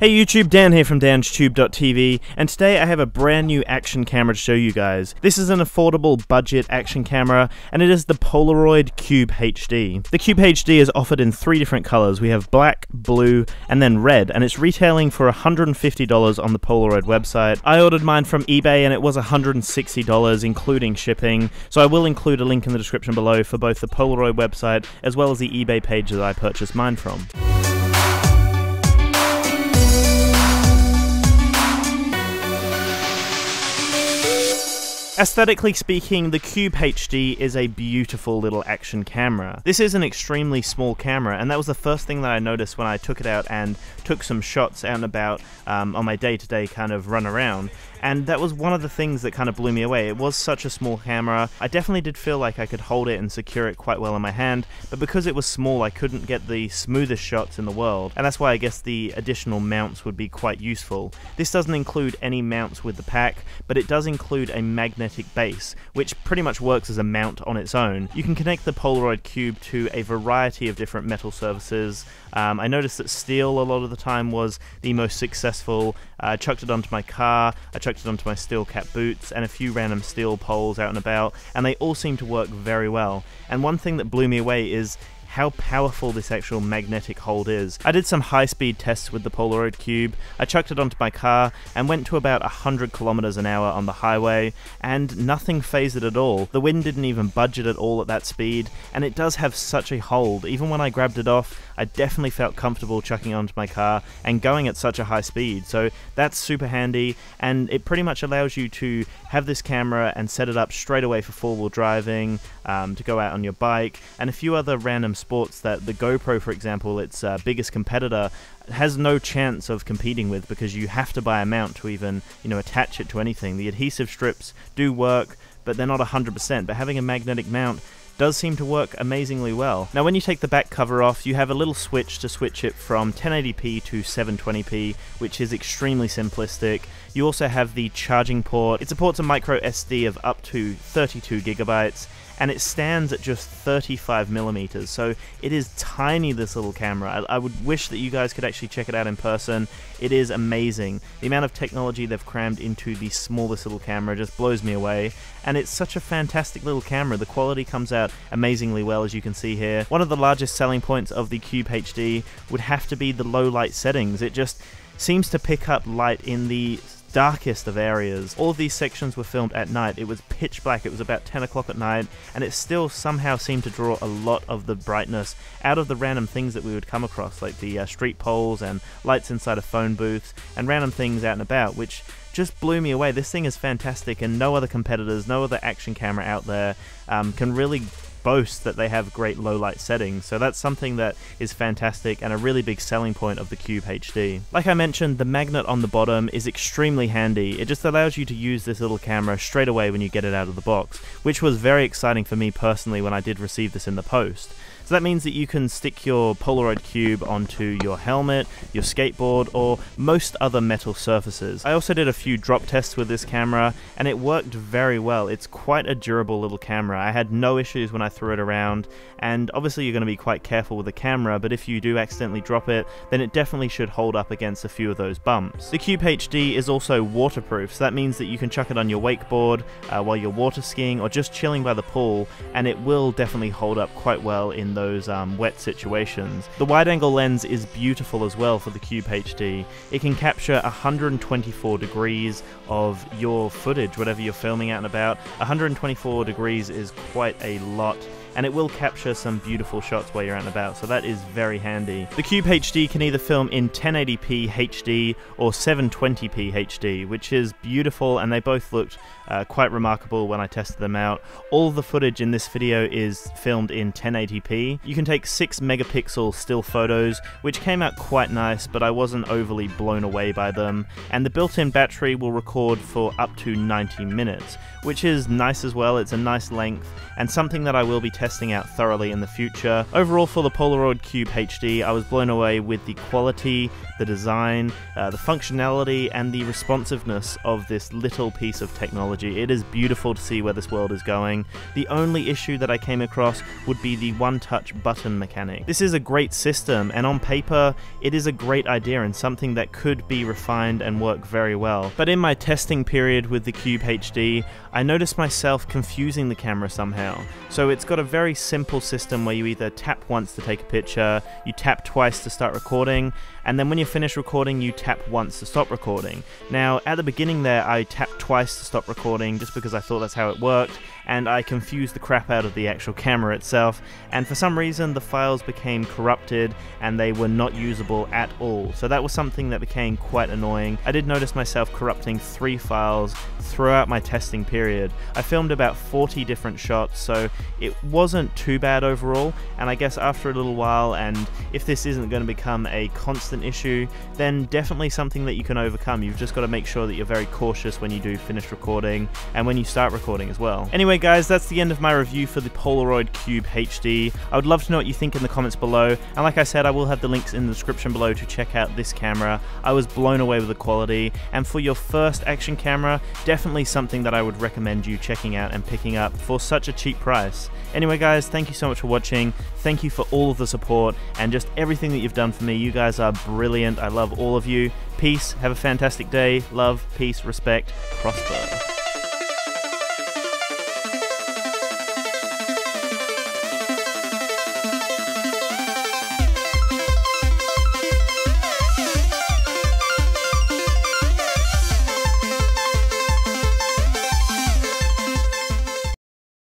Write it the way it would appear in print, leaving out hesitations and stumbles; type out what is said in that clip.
Hey YouTube, Dan here from DansTube.TV, and today I have a brand new action camera to show you guys. This is an affordable budget action camera, and it is the Polaroid Cube HD. The Cube HD is offered in 3 different colors. We have black, blue, and then red, and it's retailing for $150 on the Polaroid website. I ordered mine from eBay and it was $160 including shipping, so I will include a link in the description below for both the Polaroid website as well as the eBay page that I purchased mine from. Aesthetically speaking, the Cube HD is a beautiful little action camera. This is an extremely small camera, and that was the first thing that I noticed when I took it out and took some shots out and about on my day-to-day kind of run around. And that was one of the things that kind of blew me away. It was such a small camera. I definitely did feel like I could hold it and secure it quite well in my hand, but because it was small, I couldn't get the smoothest shots in the world, and that's why I guess the additional mounts would be quite useful. This doesn't include any mounts with the pack, but it does include a magnetic base, which pretty much works as a mount on its own. You can connect the Polaroid Cube to a variety of different metal surfaces. I noticed that steel a lot of the time was the most successful. I chucked it onto my car, I chucked it onto my steel cap boots, and a few random steel poles out and about, and they all seem to work very well. And one thing that blew me away is how powerful this actual magnetic hold is. I did some high-speed tests with the Polaroid Cube. I chucked it onto my car and went to about 100 kilometers an hour on the highway, and nothing phased it at all. The wind didn't even budge it at all at that speed, and it does have such a hold. Even when I grabbed it off, I definitely felt comfortable chucking it onto my car and going at such a high speed. So that's super handy, and it pretty much allows you to have this camera and set it up straight away for four-wheel driving, to go out on your bike, and a few other random sports that the GoPro, for example, its biggest competitor, has no chance of competing with, because you have to buy a mount to even, attach it to anything. The adhesive strips do work, but they're not 100%, but having a magnetic mount does seem to work amazingly well. Now when you take the back cover off, you have a little switch to switch it from 1080p to 720p, which is extremely simplistic. You also have the charging port. It supports a micro SD of up to 32 gigabytes, and it stands at just 35 millimeters, so it is tiny, this little camera. I would wish that you guys could actually check it out in person. It is amazing. The amount of technology they've crammed into the smallest little camera just blows me away, and it's such a fantastic little camera. The quality comes out amazingly well, as you can see here. One of the largest selling points of the Cube HD would have to be the low light settings. It just seems to pick up light in the darkest of areas. All of these sections were filmed at night. It was pitch black. It was about 10 o'clock at night, and it still somehow seemed to draw a lot of the brightness out of the random things that we would come across, like the street poles and lights inside of phone booths and random things out and about, which just blew me away. This thing is fantastic, and no other competitors, no other action camera out there can really boast that they have great low light settings, so that's something that is fantastic and a really big selling point of the Cube HD. Like I mentioned, the magnet on the bottom is extremely handy. It just allows you to use this little camera straight away when you get it out of the box, which was very exciting for me personally when I did receive this in the post. So that means that you can stick your Polaroid Cube onto your helmet, your skateboard, or most other metal surfaces. I also did a few drop tests with this camera, and it worked very well. It's quite a durable little camera. I had no issues when I threw it around, and obviously you're going to be quite careful with the camera, but if you do accidentally drop it, then it definitely should hold up against a few of those bumps. The Cube HD is also waterproof, so that means that you can chuck it on your wakeboard while you're water skiing or just chilling by the pool, and it will definitely hold up quite well in those wet situations. The wide-angle lens is beautiful as well for the Cube HD. It can capture 124 degrees of your footage, whatever you're filming out and about. 124 degrees is quite a lot, and it will capture some beautiful shots while you're out and about, so that is very handy. The Cube HD can either film in 1080p HD or 720p HD, which is beautiful, and they both looked quite remarkable when I tested them out. All the footage in this video is filmed in 1080p. You can take 6 megapixel still photos, which came out quite nice, but I wasn't overly blown away by them, and the built-in battery will record for up to 90 minutes, which is nice as well. It's a nice length, and something that I will be testing testing out thoroughly in the future. Overall, for the Polaroid Cube HD, I was blown away with the quality, the design, the functionality, and the responsiveness of this little piece of technology. It is beautiful to see where this world is going. The only issue that I came across would be the one-touch button mechanic. This is a great system, and on paper, it is a great idea and something that could be refined and work very well. But in my testing period with the Cube HD, I noticed myself confusing the camera somehow. So it's got a very simple system where you either tap once to take a picture, you tap twice to start recording, and then when you finish recording, you tap once to stop recording. Now, at the beginning there, I tapped twice to stop recording just because I thought that's how it worked, and I confused the crap out of the actual camera itself, and for some reason the files became corrupted and they were not usable at all. So that was something that became quite annoying. I did notice myself corrupting 3 files throughout my testing period. I filmed about 40 different shots, so it wasn't too bad overall, and I guess after a little while, and if this isn't going to become a constant issue, then definitely something that you can overcome. You've just got to make sure that you're very cautious when you do finish recording and when you start recording as well. Anyway guys, that's the end of my review for the Polaroid Cube HD. I would love to know what you think in the comments below, and like I said, I will have the links in the description below to check out this camera. I was blown away with the quality, and for your first action camera, definitely something that I would recommend you checking out and picking up for such a cheap price. Anyway guys, thank you so much for watching. Thank you for all of the support and just everything that you've done for me. You guys are brilliant. I love all of you. Peace. Have a fantastic day. Love, peace, respect, prosper.